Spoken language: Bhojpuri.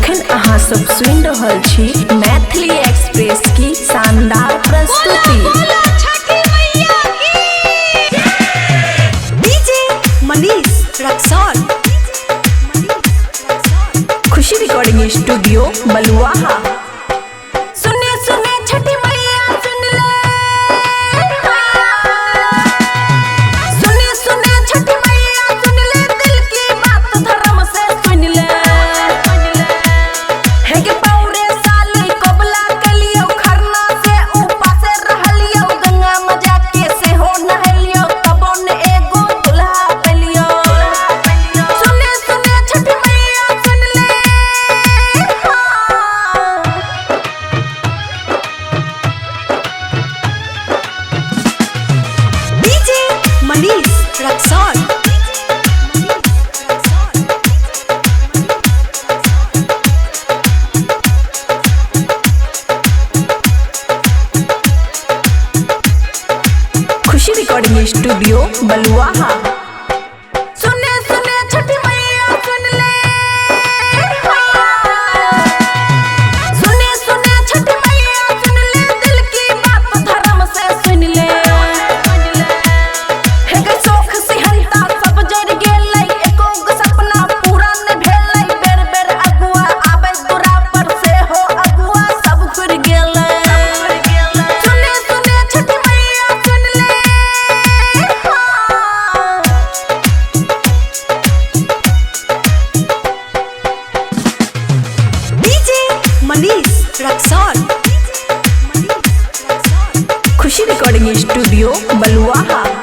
अखन अहाँ सब सुन रहल छी मैथिली एक्सप्रेस की शानदार प्रस्तुति। डीजे मनीष रक्सौल, खुशी रिकॉर्डिंग स्टूडियो बलुआहा। मनीष रक्सौल, खुशी रिकॉर्डिंग स्टूडियो बलुआहा। मनीष रक्सौल, खुशी रिकॉर्डिंग स्टूडियो बलुआहा।